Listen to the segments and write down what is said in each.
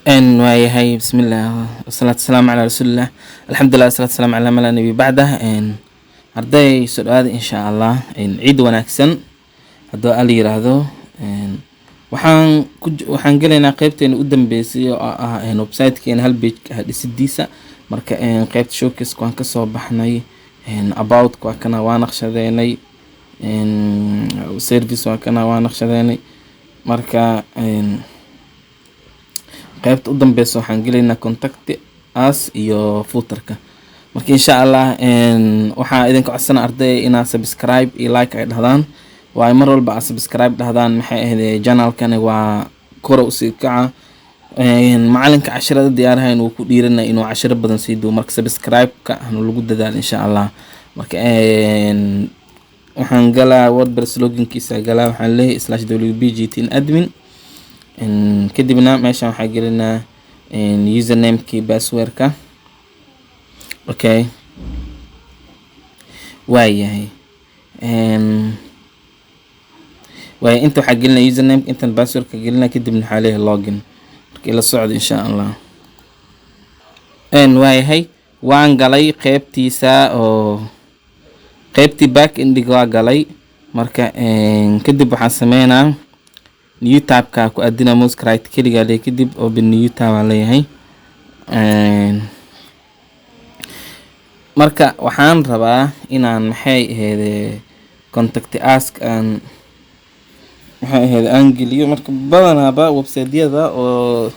ان واي بسم الله والصلاة والسلام على رسول الله. الحمد لله والصلاة والسلام على ما لا نبي بعده. ان arday su'aad insha Allah ciid wanaagsan hadoo al yiraahdo waxaan galeynaa qaybteena u dambeysay oo ah website-keena hal page ah dhisidiisa marka qaybta showcase waan ka soo baxnay about kana waan naqshadeynay service kana waan naqshadeynay marka qaybta u dambeysay waxaan galeynaa contact us iyo footerka marka insha Allah waxaa idinka codsanaa arday inaad subscribe iyo like ay dhahdaan waa mar walba aad subscribe dhahdaan maxay ahayd channelkan waa kor u sii kaca macalinka casharada diyaarahayn uu ku dhiiranaa inuu casharo badan sii duu marka subscribe-ka hanu lagu dadaal insha Allah marka waxaan galaa WordPress loginkiisa galaa waxaan leeyahay /wbgt_admin kadibna meeshan waxaan gelinaa username kii password-ka okay waayahay waaye inta waxaa gelinaa username intan password-ka gelinaa kadibna waxaa leeyahay login markii la socdo insha Allah waayahay waan galay qaybtiisa oo qaybtii back-end waa galay marka kadib waxaan sameynaa new tab-ka ku aadina mouse right kaliya leeyahay kadib open new tab aan leeyahay marka waxaan rabaa inaan maxay ahayd contact us aan maxay ahayd aan geliyo marka badanaaba website-yada oo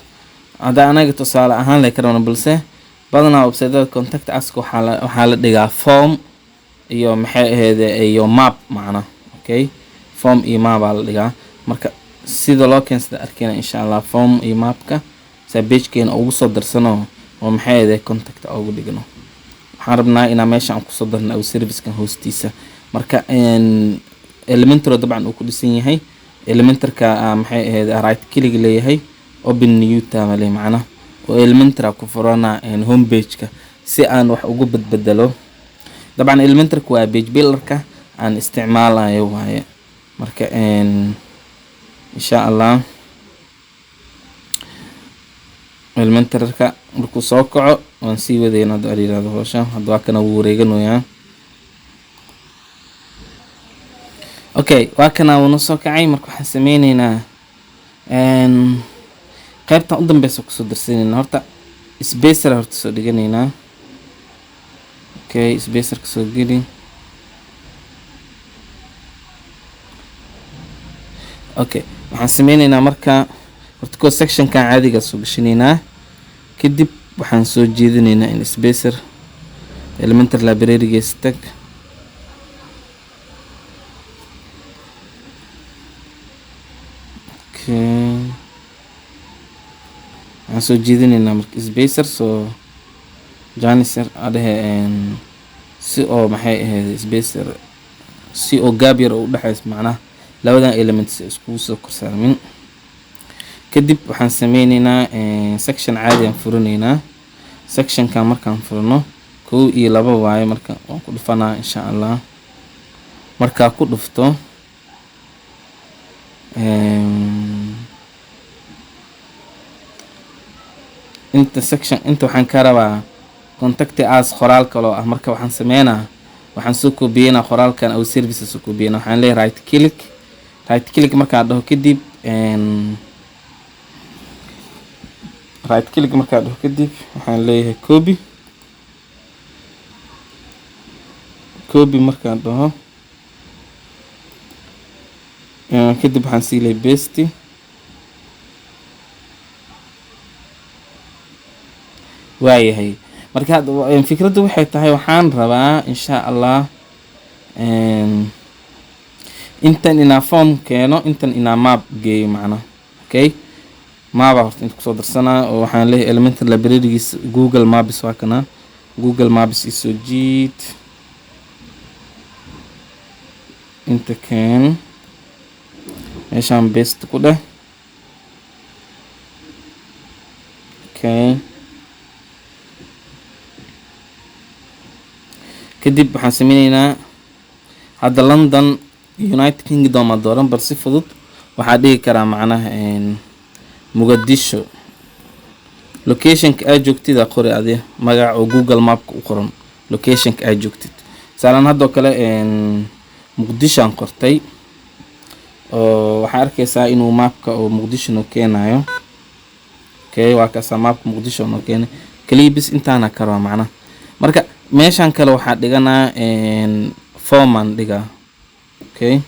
hada anaga tusaale ahaan leh karana balse badanaa website-yada contact us waxaa la dhigaa form iyo maxay ahayd iyo map macna okay form iyo map la dhigaa marka sida loo keensada arkayna insha Allah form iyo mapka sa page-keena ugu soo darsano oo maxay ahayd contact ugu dhigno waxaan rabnaa inaan meesha aan ku soo darno oo service-kan hoostiisa marka Elementor dabcan uu ku dhisan yahay Elementor-ka maxay ahayd right click leeyahay open new tab leeyahay macna oo Elementor ku furana home page-ka si aan wax ugu badbadalo dabcan Elementor-ku waa page builder-ka aan isticmaalayo waaye marka insha Allah Elementor-ka markuu soo kaco waan sii wadeynaa dhalinyarada hawsha hadda kana wuu wareeganayaa okay waa kana wuu soo kacay marka waxaan sameynaynaa qaybta u dambaysa ku soo darsanayna horta spacer horta soo dhiganaynaa okay spacer ka soo geli okay waxaan sameynaynaa marka horta ko section-kan caadiga soo gashinaynaa kadib waxaan soo jeedinaynaa in spacer Elementor library-giisa tag okay waxaan soo jeedinaynaa marka spacer soo janiser adahe si oo maxay ahayd spacer si oo gap yar u dhaxays macnaha labadan elements isku soo korsaamin kadib waxaan sameynaynaa section caadi aan furinaynaa section-kan markaan furno 1 iyo 2 waaye marka waan ku dhufanaa insha Allah marka ku dhufto inta section inta waxaan ka rabaa contact us qoraal kale ah marka waxaan sameynaa waxaan soo koobiyeenaa qoraalkan oo services soo koobiyeenaa waxaan leeyahay right click markaan dhaho kadib right click markaan dhaho kadib waxaan leeyahay copy markaan dhaho kadib waxaan sii leeyahay paste waayahay marka fikraddu waxay tahay waxaan rabaa insha Allah intan ina form keeno intan ina map geeyo macna okay map horta inta kusoo darsanaa oo waxaan leeyahay Elementor library-giisa Google Maps waa kana Google Maps isoo jiid inta keen meeshaan paste ku dheh okay kadib waxaan sameynaynaa hadda London United Kingdom dooran bar si fudud waxaa dhigi karaa macnaha Mogadishu locationka aad joogtid aa qori adi magac oo Google Map u qoran locationka aad joogtid saalan hadoo kale Muqdisho aan qortay oo waxaa arkaysaa inuu mapka oo Muqdisho noo keenayo okay waa kaasa mapka Muqdisho noo keenay clips intaana karo macna marka meeshan kale waxaa dhiganaa forman dhiga okay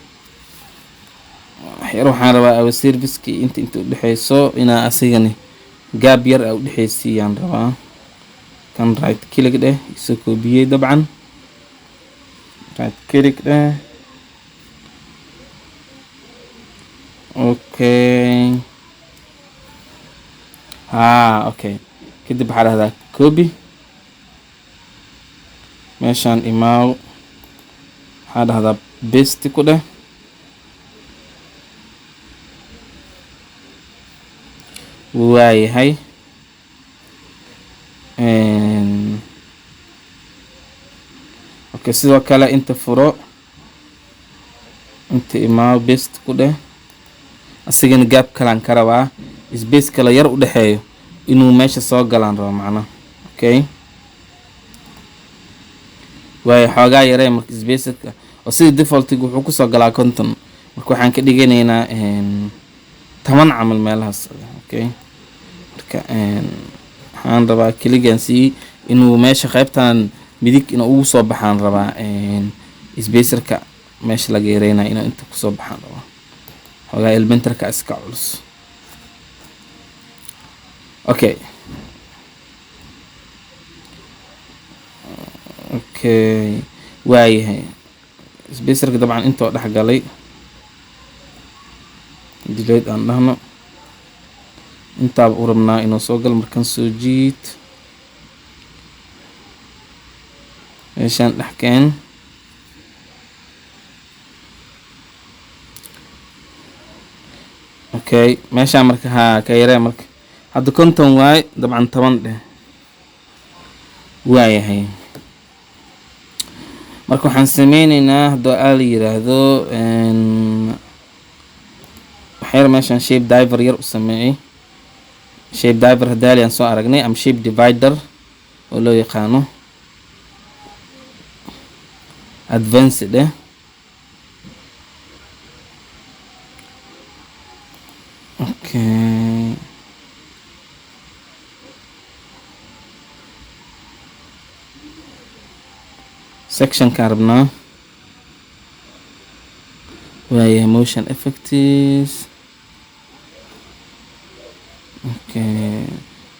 waxaan rabaa our service ki inta u dhaxayso ina asigani gaab yar u dhaxaysiiyaan rabaa kan right click dheh isoo koobiyay dabcan right click dheh okay okay kadib waxaa dhahdaa copy meeshaan imaaw waxaa dhahdaa paste ku dheh waayahay okay sidoo kale inta furo inta imaaw paste ku dheh asigana gaab kalaan ka rabaa space kala yar u dhaxeeyo inuu meesha soo galaan rabo macna okay way xoogaa yaree marka space-ka oo sida default-igu wuxuu ku soo galaa content marka waxaan ka dhiganaynaa 10 camal meelahaas okay marka waxaan rabaa kaligaan si inuu meesha qaybtan midig inuu ugu soo baxaan rabaa spacer-ka meesha laga yareynaa inuu inta ku soo baxaan rabaa xogaa elementarka iska culus okay okay waayahay spacerka dabcan intoo dhex galay delete aan dhahno intaaba u rabnaa inuu soo galo markaan soo jiid meeshaan dhex keen okay meeshaan marka ka yaree marka hadda konton waay dabcan 10 dheh waayahay marka waxaan sameynaynaa haddoo la yiraahdo waxyar meeshaan shape diver yar u sameeyay shape diver hadaali aan soo aragnay ama shape divider oo loo yaqaano advanced okay section ka rabnaa waayahay motion effects okay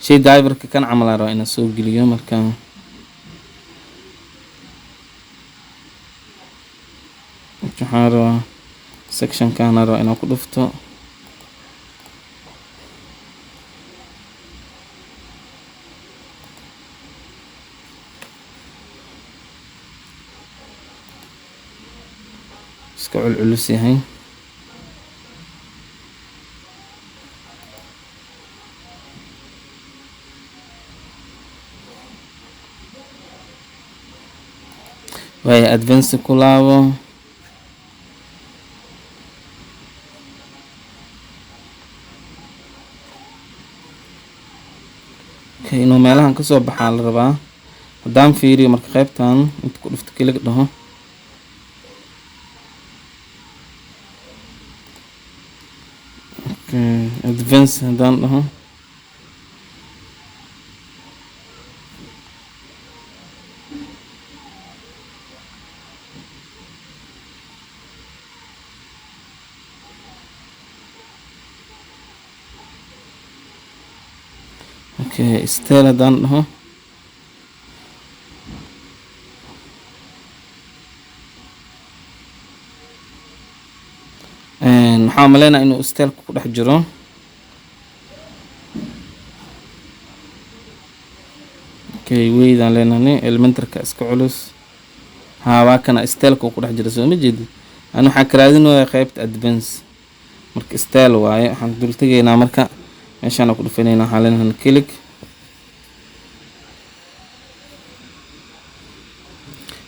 shape diver ka kan camal rabo inaan soo geliyo marka waxaan rabaa section kan rabo inaan ku dhufto iska culculus yahay waayo advance ku laabo okay inuu meelahan kasoo baxaa la rabaa haddaan fiiriyo marka qaybtan inta ku dhufto kelig dhaho okay advance haddaan dhaho okay style haddaan dhaho waxaan maleynaa inuu styleka ku dhex jiro okay weydaan leenahay elementarka iska culus waa kana styleka ku dhex jiro soo ma jeedid aan waxaan ka raadinayaa qaybta advance marka style waaye waxaan dul tegaynaa marka meeshaan ku dhufanaynaa waxaan leenahay click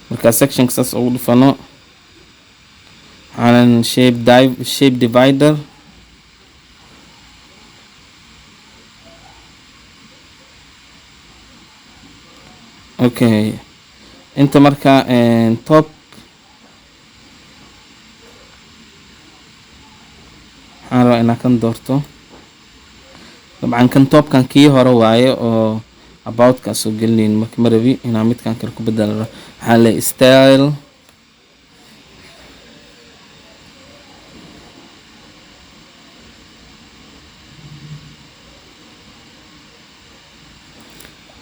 marka section saas ugu dhufano waxaan shape divider okay inta marka top waxaan rabaa inaan kan doorto dabcan kan topkan kii hore waaye oo about ka soo gelinayn marka ma rabi inaan midkan kale ku bedelo waxaan leeyahay style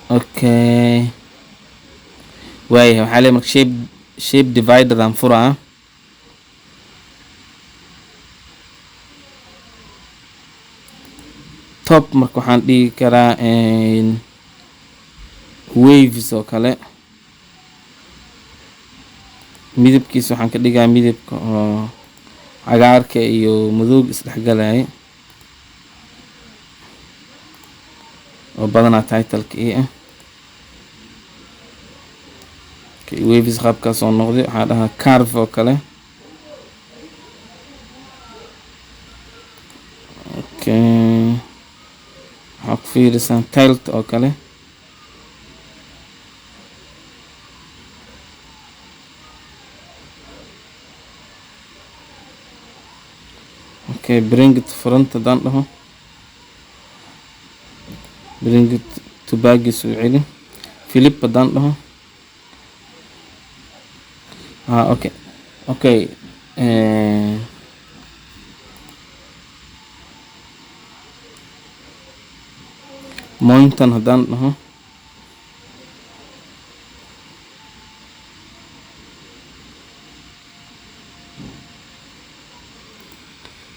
okay waayahay waxaa leeyahay marka shape divider aan furaa top marka waxaan dhigi karaa waves oo kale midabkiisa waxaan ka dhigaa midabka oo cagaarka iyo madowga isdhexgalaya oo badanaa titleka ii ah okay waves qaabkaas oo noqday waxaa dhahaa curve oo kale okay waxaa ku fiirisan tilt oo kale okay bring it to front hadaan dhaho bring it to back soo celi flip hadaan dhaho okay okay mountain hadaan dhaho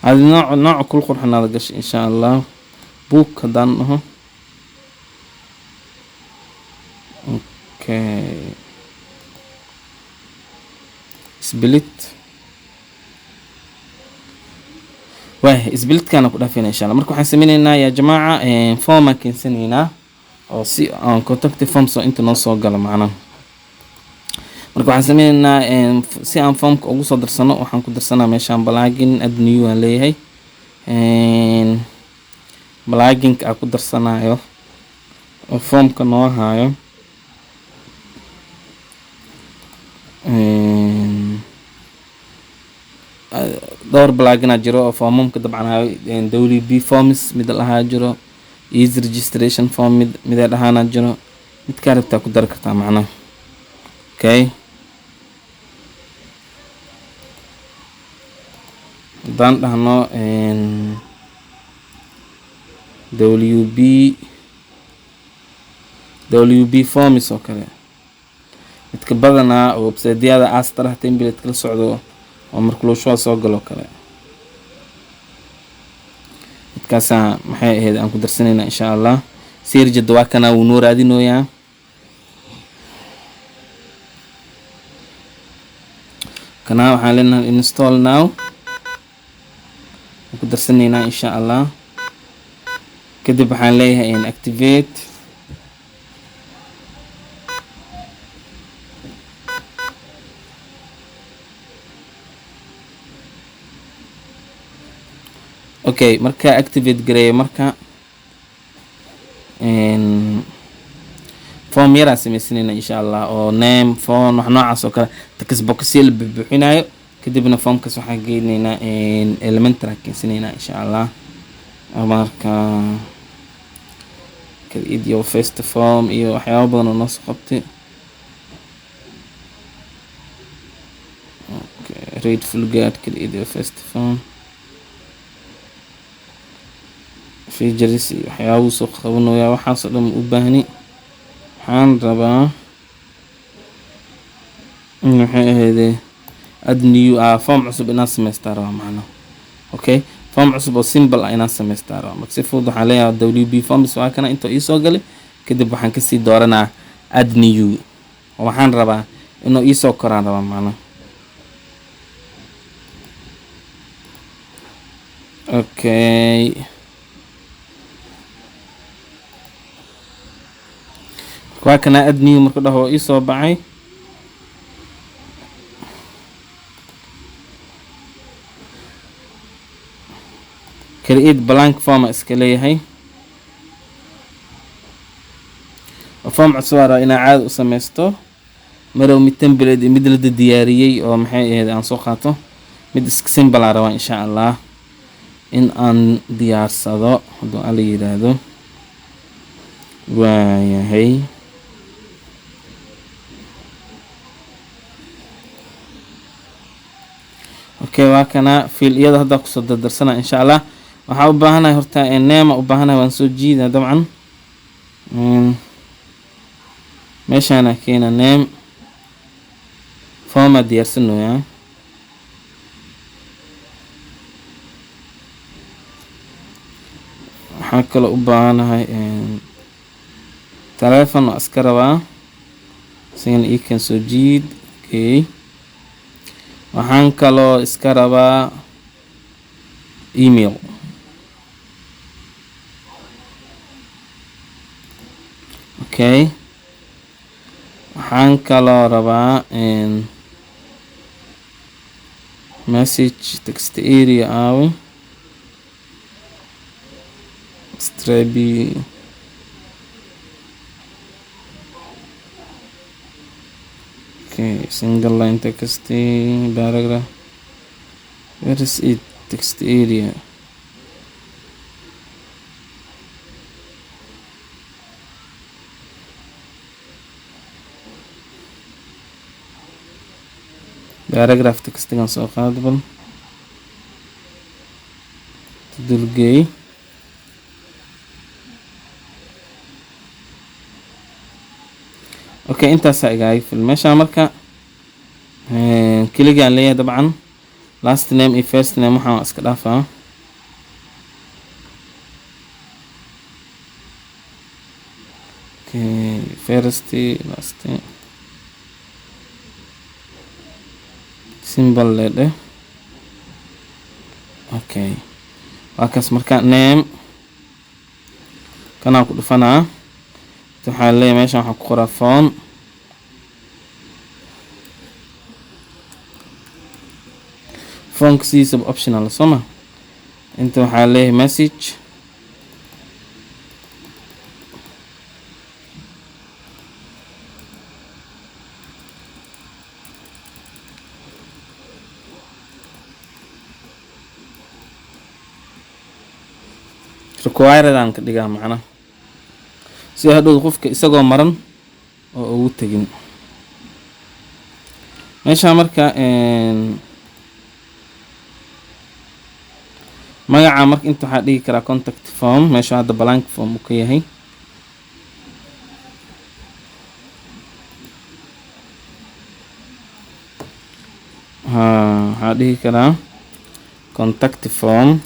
هذا نوع كل قرحة هذا قش إن شاء الله بوك هدان أهو أوكي سبلت واه سبلت كان كلها فينا إن شاء الله مركو حنسمينا يا جماعة فوما كنسنينا أو سي كونتاكت فوم سو أنتو نصو قال معنا marka waxaan sameeynaa si aan formka ugu soo darsano waxaan ku darsanaa meeshaan plugin add new aan leeyahay pluginka aan ku darsanayo oo formka noo hayo dhowr plugin aa jiro oo formamka dabcan hayo WP forms mid lahaa jiro easy registration form mid dhahaana jiro mid ka rabtaa ku dari kartaa macnaha okay hadaan dhahno WP forms oo kale midka badanaa oo website-yada astra template kala socdo oo marka loo soo galo kale midkaas maxay ahayd aan ku darsanayna insha Allah sirjada waa kana uu noo raadinooyaa kana waxaan leenahay install now ku darsanayna insha Allah kadib waxaan leeyahay in activate okay marka activate gareeyo marka form yara sameysnayna insha Allah oo name phone wax noocaas oo kale text box la buuxinayo kadibna formkaas waxaan geynaynaa elementary keensanayna insha Allah marka create your first form iyo waxyaabo badan oo noo soo qabtay okay read full guide create your first form features iyo waxyaabo soo qabanaya waxaas oo dhan u baahni waxaan rabaa maxay ahayd add new form cusub inaan sameystaa macna okay form cusub oo simple ah inaan sameystaa marka si fudud waxaan leeyahay WP forms waa kana inta ii soo galay kadib waxaan ka sii dooranaa add new waxaan rabaa inuu ii soo koraan rabaa macna okay waa kana add new marka dhaho ii soo baxay create blank form iska leeyahay form cusub ara ina caad u sameysto marow mid template mid la diyaariyay oo maxay ahayd aan soo qaato mid iska simple ah rabaa insha Allah in aan diyaarsado haduu ala yiraahdo waayahay okay waa kana fiil iyada hadda ku soo dardarsana insha Allah waxa u baahanahay horta name u baahanahay waan soo jiidaa dabcan meeshana keena name format diyaarsano waxaan kale u baahanahay telephone iska rabaa sin ii kan soo jiid okay waxaan kaloo iska rabaa email okay waxaan kaloo rabaa message text area awe Stripe okay single line text paragraph where is it text area paragraph text kan soo qaadbal dulgay okay intaas ay fil meesha marka kaliya leeyahay dabcan last name iyo first name waxaan iska dhaafaa okay first last symbol leede okay waa kaas marka name kana ku dhufanaa waxaa leeyahay meeshan waxaan ku qoraa phone si sub optional soma inta waxaa leeyahay message required aan ka dhigaa macna si hadhow qofka isagoo maran oo ugu tagin meesha marka magaca marka inta waxa dhigi karaa contact form meesha hadda blank form uu ka yahay waxa dhigi karaa contact form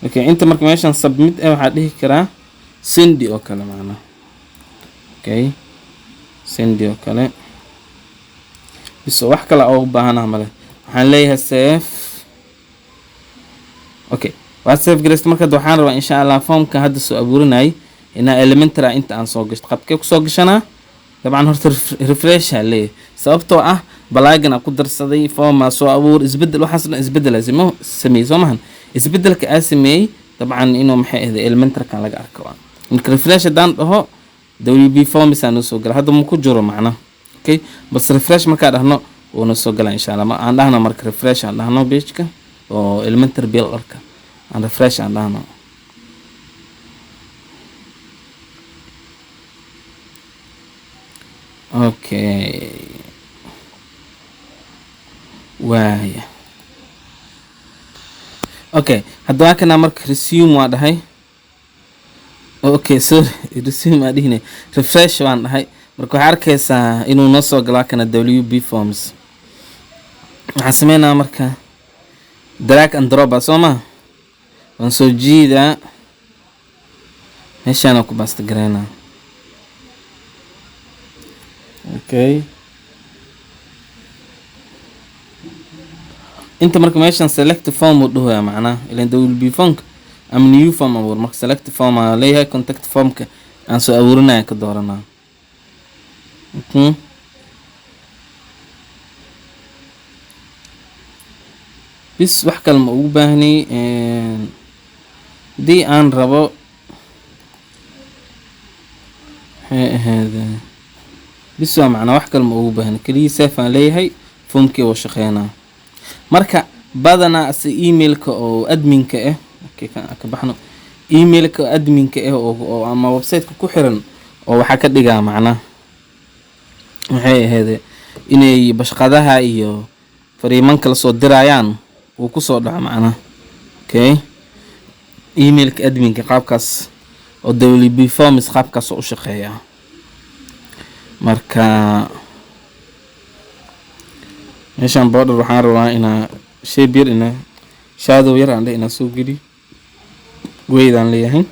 okay inta marka meeshan submit waxa dhigi karaa send oo kale macna okay send oo kale biso wax kale oo u baahanahay male waxaan leeyahay save okay waa save gareyst marka waxaan rabaa insha Allah formka hadda soo abuurinay ina elementary inta aan soo gashto qabkee ku soo gashana dabcan horta refresh leeyahay sababtoo ah balaagan ku darsaday forma soo abuur isbedel waxaas isbedel lazimo sameey soomahan isbedelka asamay dabcan inuu maxay ahayd elementary kan laga arko marka refresh daan dhaho WB form isaan soo gal hadda ma ku jiro macna okay bas refresh marka dhahno oo na soo gala insha Allah ma aan dhahno marka refresh aan dhahno page-ka oo elementary builder-ka aan refresh aan dhahno okay waaya okay hadda kana marka resume waa dhahay okay sorry resume aan dhihne refresh waan dhahay marka waxa arkaysaa inuu noo soo galaa kana WB forms waxaan sameynaa marka drag and drop asoma waan soo jiida meeshaan ku basta gareena okay inta marka meeshaan select form u dhaho macna ilaan WB form am new form abuur marka select form aan leeyahay contact formka aan soo abuurinaya ka dooranaa bis wax kale ma ugu baahni dii aan rabo هذا بس معنا wax kale ma ugu baahan kaliya safe aan leeyahay foomkii oo shaqeynaa marka badana si emailka oo adminka ah ka baxno emailka adminka ah oo ama website-ka ku xiran oo waxa ka dhigaa macna waxay ahayd inay bashqadaha iyo fariimanka la soo dirayaan uu ku soo dhaco macna emailka adminka qaabkaas oo WP Forms qaabkaas u shaqeeyaa marka meeshan border waxaan rabaa inaa shape yar ina shadow yar aan ina soo geli weydaan leeyahay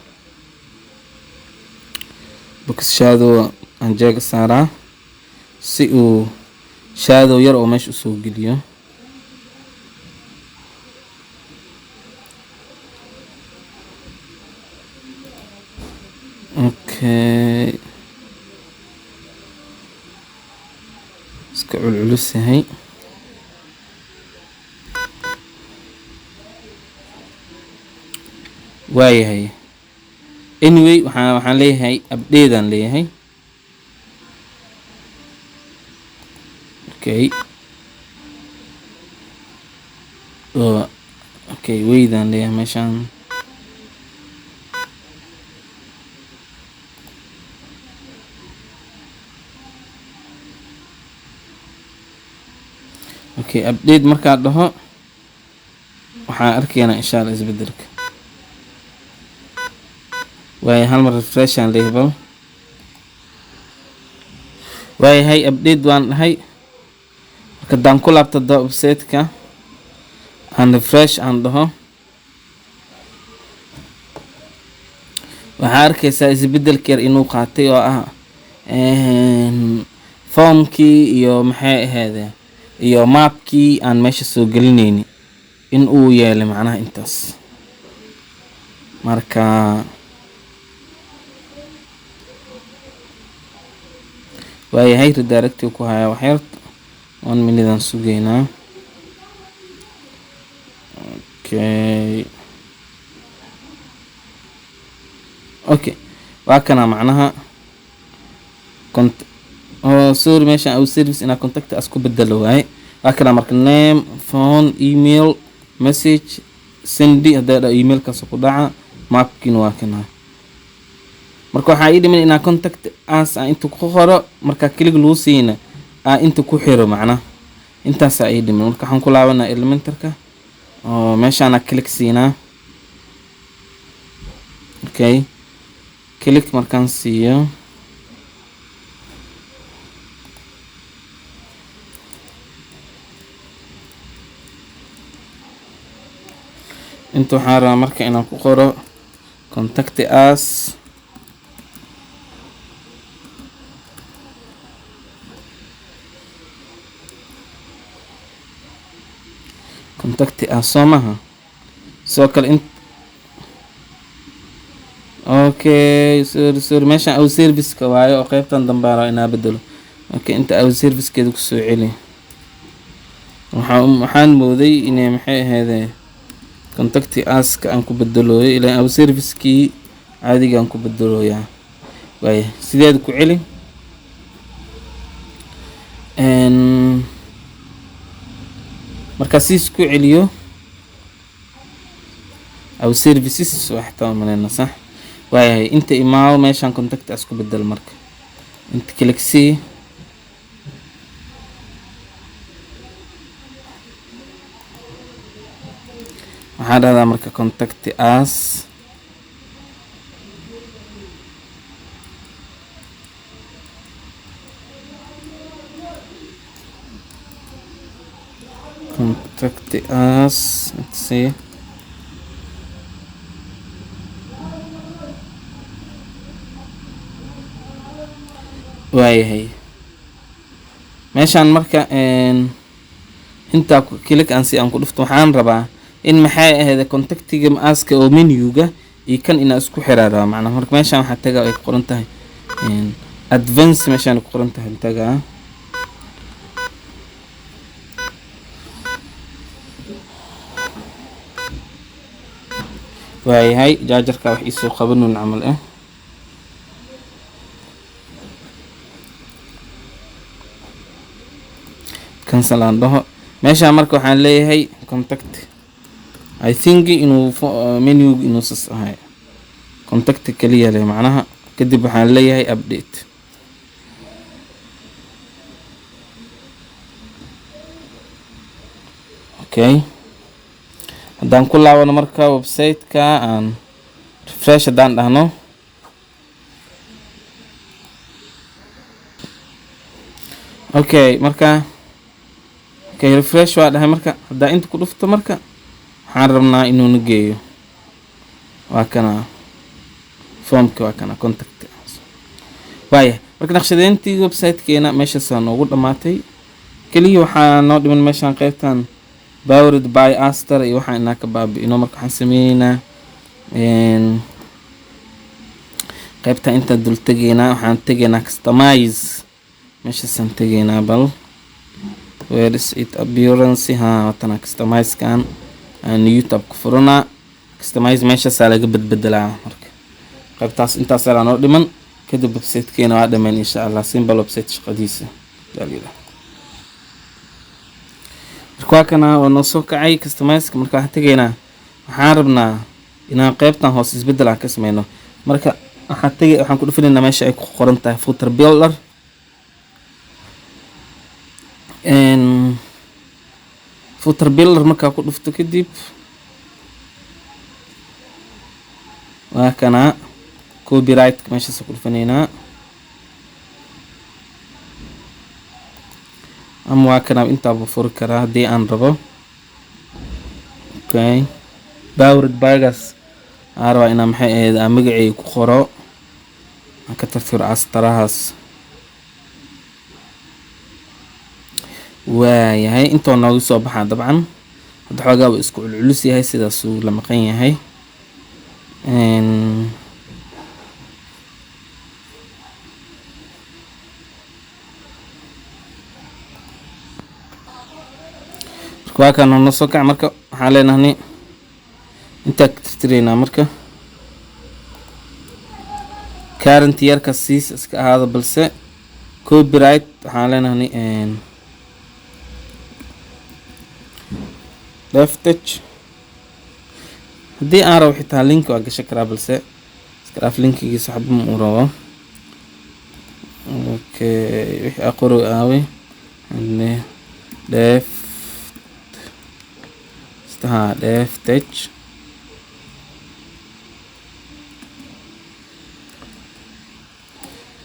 box shadow aan jeega saaraa si uu shadow yar oo meesha soo geliyo okay iska culculus yahay waayahay anyway waxaan leeyahay update aan leeyahay okay weydaan leeyahay meeshaan update markaa dhaho waxaan arkaynaa insha Allah isbedelka waaye hal mar refresh aan leeyahay waayahay update waan dhahay marka daan ku laabto website-ka aan refresh aan dhaho waxaa arkaysaa isbedelka yar inuu qaatay oo ah formkii iyo maxay ahaydeen iyo mapkii aan meesha soo gelinayni in uu yeelay macnaha intaas marka waayahay redirect ku haya wax yar 1 minute aan sugeynaa okay waa kana macnaha sorry meesha au service ina contact as ku bedelo waay waa kana marka name phone email message sendi hada email kaas ku dhaca mapkin waa kana marka waxa ii dhiman ina contact as inta ku qoro marka click loo siina inta ku xiro macna intaas ay dhiman marka waxaan ku laabanaa elementarka oo meesha ana click siina click markaan siiyo inta waxaan rabaa marka inaan ku qoro contact us somaha soo kale okay sorry meesha au service ka waayo oo qaybtan dambaara inaa bedelo inta au service keedu ku soo celi waxaan mooday inay maxay ahayd contact us ka aan ku bedelooyo ilaa au service kii caadiga aan ku bedelooyaa way sideed ku celi marka siis ku celiyo au services waxta malena sax way inta imaaw meeshan contact us ku bedel marka inta click si waxaan radaa marka contact us let's see waayahay meeshaan marka inta click aan si aan ku dhufto waxaan rabaa in maxay ahayd contactiga maaska oo menuga iyo kan ina isku xiraado macna marka meeshaan waxa tagaa ay qoran tahay advance meeshaan ku qoran tahay tagaa waayahay jaajarka wax isoo qabanun camal cancel aan dhaho meesha marka waxaan leeyahay contact I think inuu menu inuu sas ahay contact kaliya leh macnaha kadib waxaan leeyahay update okay haddaan ku laabano marka website-ka aan refresh haddaan dhahno okay marka okay refresh waa dhahay marka haddaan inta ku dhufto marka waxaan rabnaa inuu na geeyo waa kana formka waa kana contact waaya marka naqshadeyntii website-keena meeshaas noogu dhamaatay kaliya waxaa noo dhiman meeshaan qaybtan powered by Aster iyo waxaan inaa ka baabi'ino marka waxaan sameeynaa qaybta inta dul tegeynaa waxaan tegeynaa customize meeshaasaan tegeynaa bal where is it appearance watana customize kan aan YouTube ku furana customize meeshaasaa laga bedbedelaa marka qaybtaas intaas ayaa noo dhiman kadib website-keena waa dhammaan insha Allah simple website shaqadiisa dalila marka kana oo noo soo kacay customize marka waxaan tegeynaa waxaan rabnaa inaan qaybtan hoos isbedel aan ka sameeyno marka waxaan ku dhufineynaa meesha ay ku qoran tahay footer builder footer builder marka ku dhufto kadib waa kana copyright meesha ku dhufineynaa ama waa kana inta buu furi karaa hadii aan rabo okay powered by gas arwa ina maxay ahayd magacay ku qoro aan ka tirtiro astarahaas waayahay inta noogu soo baxaa dabcan hadda xoogaa uu isku culculus yahay sidaas uu la maqan yahay waa kan noo soo kac marka waxaan leenahay inta ka tirtireynaa marka current yearka siis iska ahaado balse copyright waxaan leenahay left touch hadii aan rabo xitaa link waa gashan karaa balse iska dhaaf linkigiisa waxba ma u rabo okay wixii aqoro aawe left touch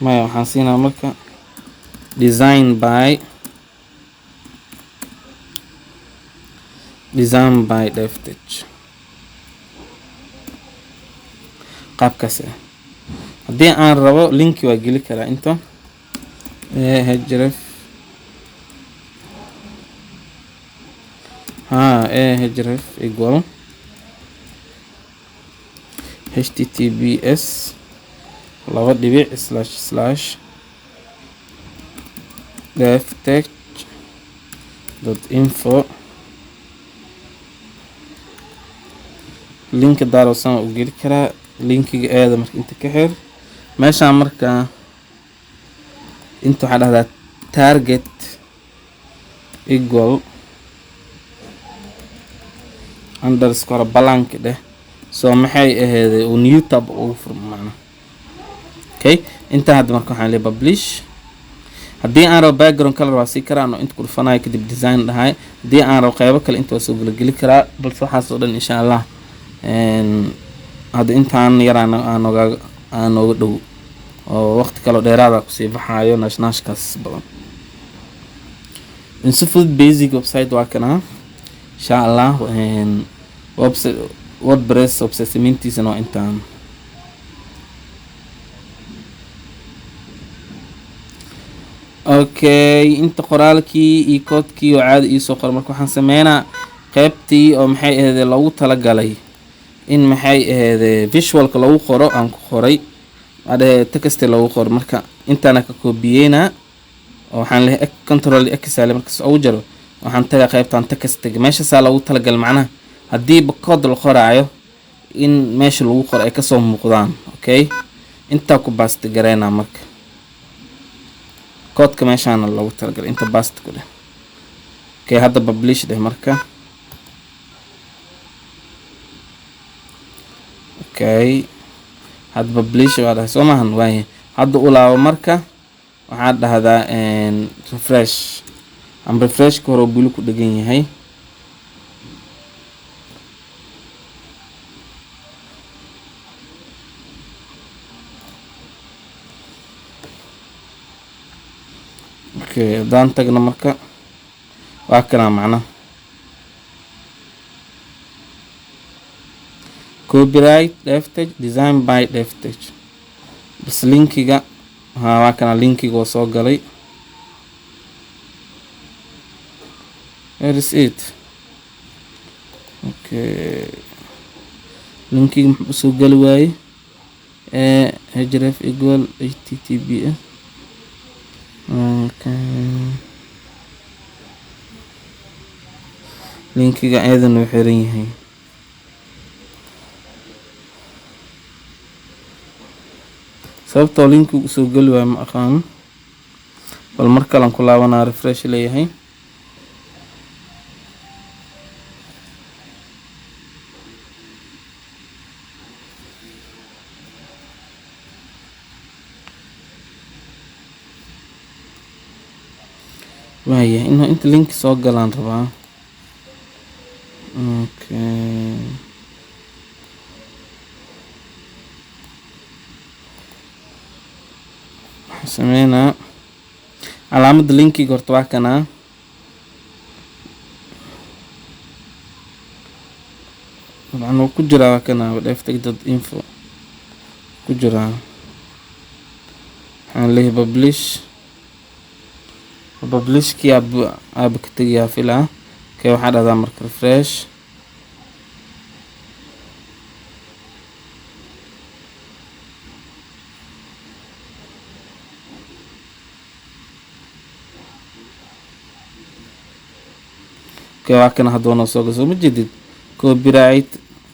maya waxaan siinaa marka design by left touch qaabkaas haddii aan rabo linki waa geli karaa inta href href equal https //leftouch.info link daarosan u geli karaa linkiga aada marka inta ka xir meeshaan marka inta waxaa dhahdaa target equal underscore blank dheh soo maxay ahayd uu new tab ugu furmo macna okay inta hadda marka waxaan leeyahay publish haddii aan rabo background color waa sii karaa oo inta ku dhufanayo kadib design dhahay haddii aan rabo qaybo kale inta waa soo geli karaa balse waxaas oo dhan insha Allah hadda intaan yaraan aan nooga dhow oo waqti kale dheeraad ah ku sii baxaayo naashnaashkaas badan insi fudud basic website waa kana insha Allah website WordPress website sameyntiisana waa intaan okay inta qoraalkii iyo koodkii oo caadi ii soo qor marka waxaan sameynaa qaybtii oo maxay ahayd loogu talagalay in maxay ahayd visualka lagu qoro aan ku qoray text lagu qoro marka intaana ka koobiyeyna oo waxaan leeyahay control x markaas ugu jiro waxaan tagaa qaybtan text meesha saa lagu talagal macnaha haddii code la qoraayo in meesha lagu qoro ay ka soo muuqdaan okay inta ku baasto gareena marka codeka meeshaan lagu talagalay inta baasto ku leh okay hadda publish dheh marka okay hadda publish waa dhahay soo maahan waaye hadda u laabo marka waxaad dhahdaa refresh am refresh ka hore bulu ku dhagan yahay okay daan tagna marka waa kana macna copyright Devtech design by Devtech bas linkiga waa kana linkiga oo soo galay where is it okay linkiga muxuu soo gali waaye href equal https okay linkiga aydan uu xiran yahay sababtoo linkigu soo gali waayo ma aqaan bal mar kale ku laabanaa refresh leeyahay waaye inuu inta link soo galaan rabaa okay sameynaa calaamada linkiga horta waa kana dabcan wuu ku jiraa waa kana devtech.info ku jiraa waxaan leeyahay publishkii aaba ka tegayaa filaa okay waxaa dhahdaa marka refresh okay waa kana hadda wana soo gal soo ma jeedid copyright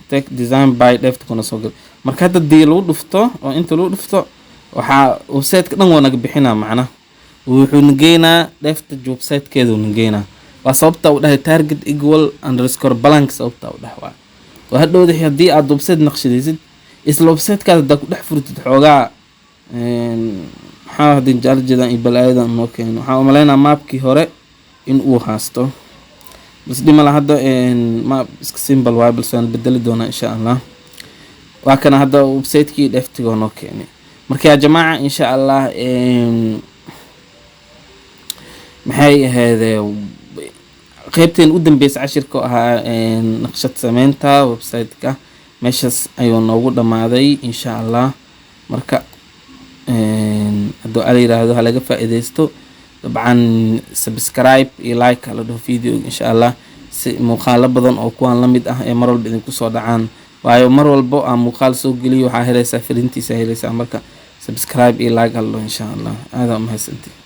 tech design by Devtech kuna soo gal marka hadda dii lagu dhufto oo inta lagu dhufto waxaa website-ka dhan waa naga bixinaa macna wuxuu nageynaa Devtech website-keedu nageynaa waa sababta uu dhahay target equal underscore blank sababta uu dhahay waa hadhowda haddii aad website naqshadaysid isla website-kaada haddaa ku dhex furtid xoogaa maxaa haddii jaarjadan iyo balaayadan noo keeno waxaan umaleynaa maapkii hore in uu haasto bas dhimala hadda map iska simple waaye balse waan bedeli doonaa insha allah waa kana hadda website-kii Devtech oo noo keenay marka yaa jamaaca insha allah maxay ahayd qaybteen u dambeysay cashirka oo ahaa naqshad sameynta website-ka meeshaas ayuu noogu dhamaaday insha allah marka hadduu ala yiraahdo ha laga faa'iideysto dabcan subscribe iyo like hala dhaho video insha allah si muuqaalo badan oo kuwan la mid ah ee mar walba idinku soo dhacaan waayo mar walba aan muuqaal soo geliyo waxaa helaysaa firintiisa helaysaa marka subscribe iyo like hala dhaho insha allah aad u mahadsantihiin